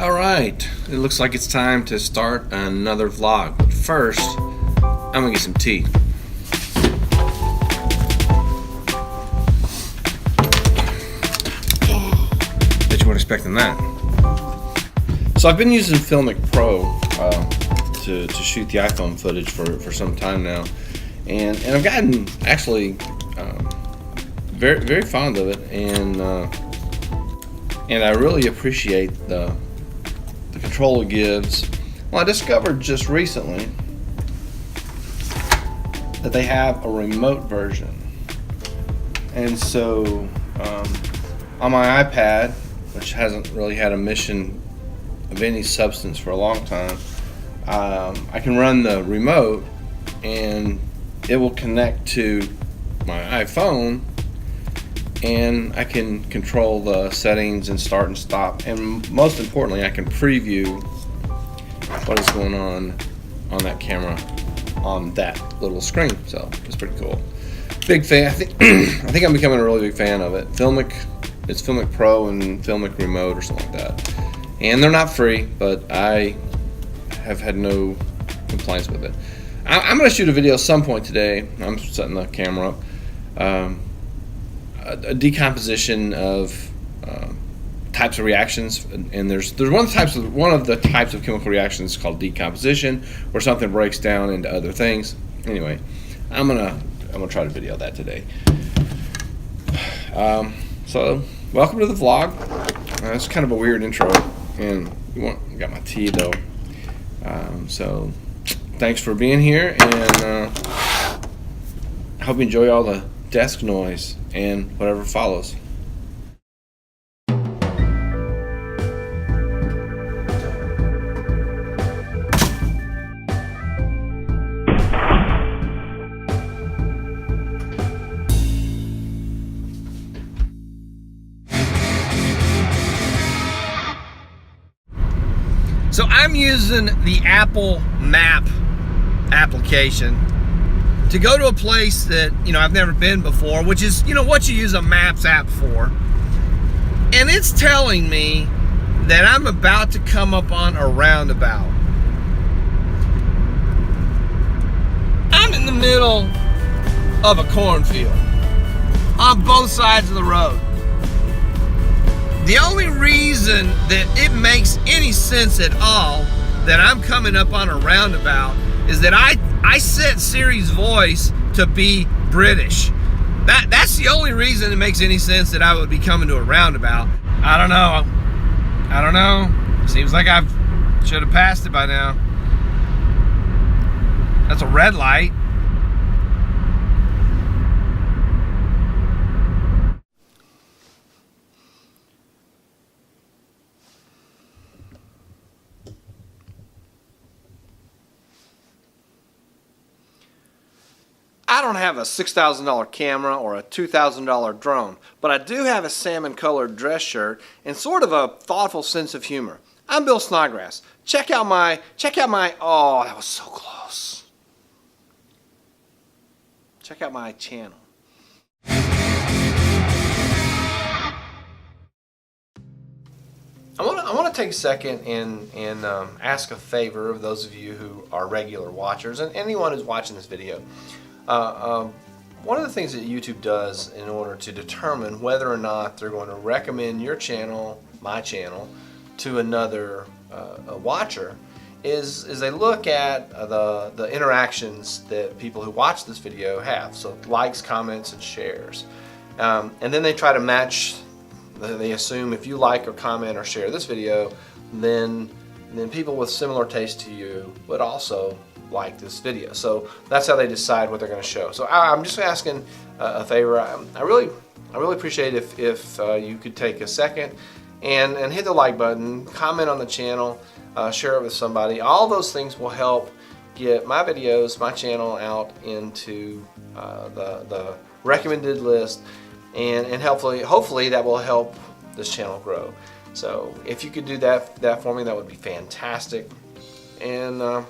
Alright, it looks like it's time to start another vlog. But first, I'm gonna get some tea. Bet you weren't expecting that. So I've been using Filmic Pro to shoot the iPhone footage for some time now. And I've gotten actually very fond of it, and I really appreciate the control it gives. Well, I discovered just recently that they have a remote version, and so on my iPad, which hasn't really had a mission of any substance for a long time, I can run the remote and it will connect to my iPhone, and I can control the settings and start and stop, and most importantly I can preview what is going on that camera on that little screen. So it's pretty cool. Big fan. I think I'm becoming a really big fan of it. It's Filmic Pro and Filmic Remote or something like that, and they're not free, but I have had no complaints with it. I'm going to shoot a video some point today. I'm setting the camera up. A decomposition of types of reactions, and there's one of the types of chemical reactions called decomposition, where something breaks down into other things. Anyway, I'm gonna try to video that today. So welcome to the vlog. It's kind of a weird intro, and got my tea though. So thanks for being here, and I hope you enjoy all the desk noise and whatever follows. So I'm using the Apple Map application to go to a place that, I've never been before, which is, what you use a Maps app for. And it's telling me that I'm about to come up on a roundabout. I'm in the middle of a cornfield on both sides of the road. The only reason that it makes any sense at all that I'm coming up on a roundabout is that I set Siri's voice to be British. That's the only reason it makes any sense that I would be coming to a roundabout. I don't know. Seems like I should have passed it by now. That's a red light. I don't have a $6,000 camera or a $2,000 drone, but I do have a salmon-colored dress shirt and sort of a thoughtful sense of humor. I'm Bill Snodgrass. Check out my, oh, that was so close. Check out my channel. I want to take a second and ask a favor of those of you who are regular watchers and anyone who's watching this video. One of the things that YouTube does in order to determine whether or not they're going to recommend your channel, my channel, to another watcher is they look at the interactions that people who watch this video have. So likes, comments, and shares. And then they try to match, they assume if you like or comment or share this video, then people with similar taste to you would also like this video. So that's how they decide what they're going to show. So I'm just asking a favor. I really appreciate if you could take a second and hit the like button, comment on the channel, share it with somebody. All those things will help get my videos, my channel out into the recommended list, and hopefully that will help this channel grow. So if you could do that for me, that would be fantastic, and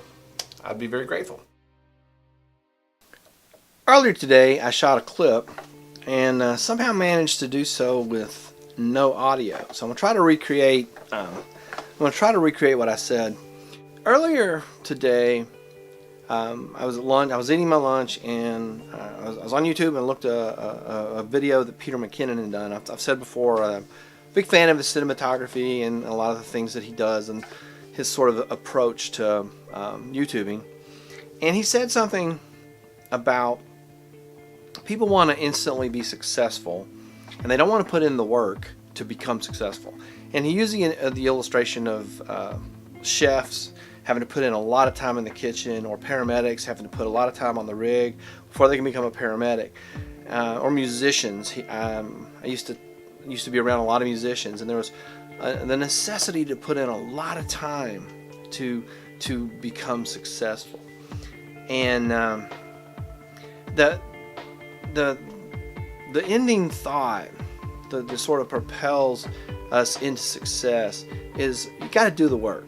I'd be very grateful. Earlier today I shot a clip and somehow managed to do so with no audio. So I'm going to try to recreate going to try to recreate what I said. Earlier today, I was at lunch. I was eating my lunch, and I was on YouTube and looked at a video that Peter McKinnon had done. I've said before, big fan of his cinematography and a lot of the things that he does and his sort of approach to YouTubing. And he said something about people want to instantly be successful, and they don't want to put in the work to become successful. And he used the illustration of chefs having to put in a lot of time in the kitchen, or paramedics having to put a lot of time on the rig before they can become a paramedic, or musicians. I used to be around a lot of musicians, and there was the necessity to put in a lot of time to become successful. And the ending thought that sort of propels us into success is you got to do the work.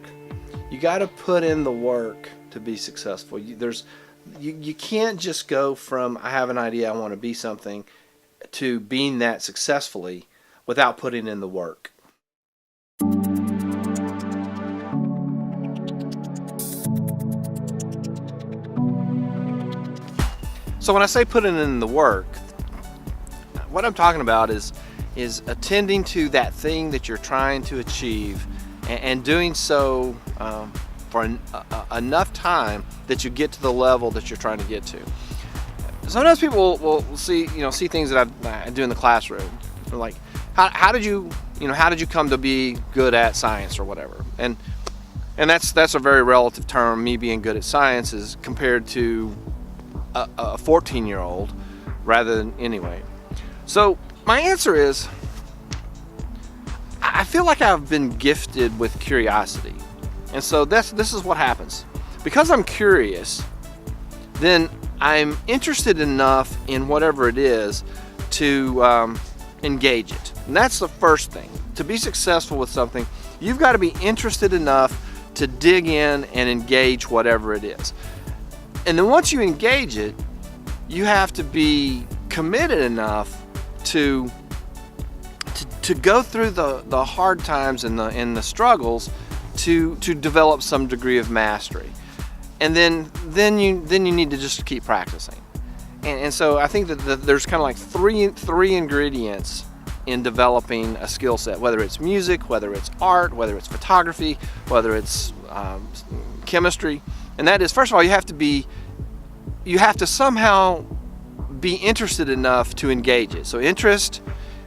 You got to put in the work to be successful. You can't just go from I have an idea, I want to be something, to being that successfully without putting in the work. So when I say putting in the work, what I'm talking about is attending to that thing that you're trying to achieve, and doing so for enough time that you get to the level that you're trying to get to. Sometimes people will see things that I do in the classroom. They're like, how did you come to be good at science or whatever? And that's a very relative term. Me being good at science is compared to a 14-year-old, rather than anyway. So my answer is, I feel like I've been gifted with curiosity, and so this is what happens. Because I'm curious, then I'm interested enough in whatever it is to engage it. And that's the first thing. To be successful with something, you've got to be interested enough to dig in and engage whatever it is. And then once you engage it, you have to be committed enough to go through the hard times and the struggles to develop some degree of mastery. And then you need to just keep practicing. And so I think that there's kind of like three ingredients in developing a skill set, whether it's music, whether it's art, whether it's photography, whether it's chemistry. And that is, first of all, you have to somehow be interested enough to engage it. So interest,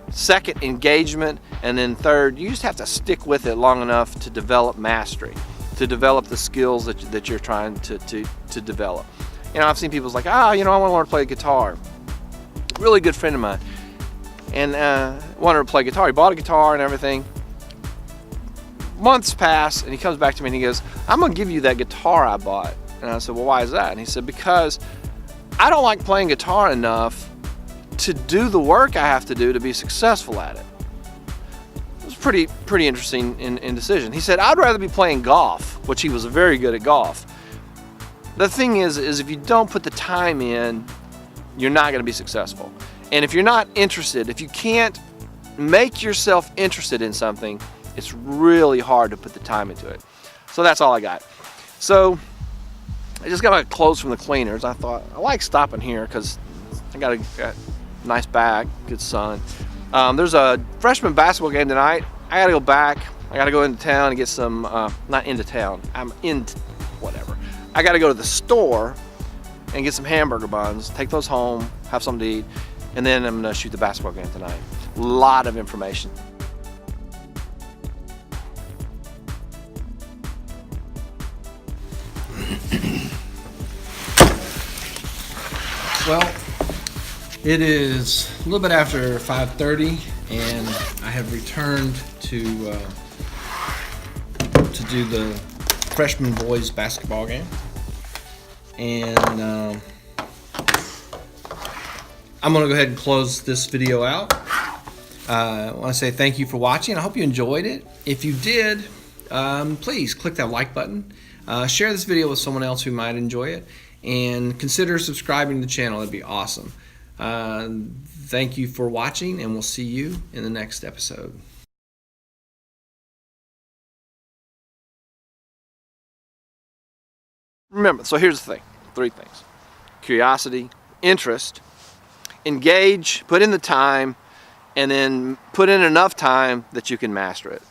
second, engagement, and then third, you just have to stick with it long enough to develop mastery, to develop the skills that you're trying to develop. I've seen people's like, I want to learn to play guitar. Really good friend of mine, and wanted to play guitar. He bought a guitar and everything. Months pass, and he comes back to me and he goes, I'm going to give you that guitar I bought. And I said, well, why is that? And he said, because I don't like playing guitar enough to do the work I have to do to be successful at it. It was pretty interesting in decision. He said, I'd rather be playing golf, which he was very good at golf. The thing is if you don't put the time in, you're not going to be successful. And if you're not interested, if you can't make yourself interested in something, it's really hard to put the time into it. So that's all I got. So I just got my clothes from the cleaners. I thought, I like stopping here because I got a nice bag, good sun. There's a freshman basketball game tonight. I gotta go back. I gotta go into town and get some, not into town, I'm in, whatever. I gotta go to the store and get some hamburger buns, take those home, have something to eat, and then I'm gonna shoot the basketball game tonight. A lot of information. Well, it is a little bit after 5:30, and I have returned to do the freshman boys basketball game, and I'm going to go ahead and close this video out. I want to say thank you for watching. I hope you enjoyed it. If you did, please click that like button. Share this video with someone else who might enjoy it, and consider subscribing to the channel. That'd be awesome. Thank you for watching, and we'll see you in the next episode. Remember, so here's the thing, 3 things. Curiosity, interest, engage, put in the time, and then put in enough time that you can master it.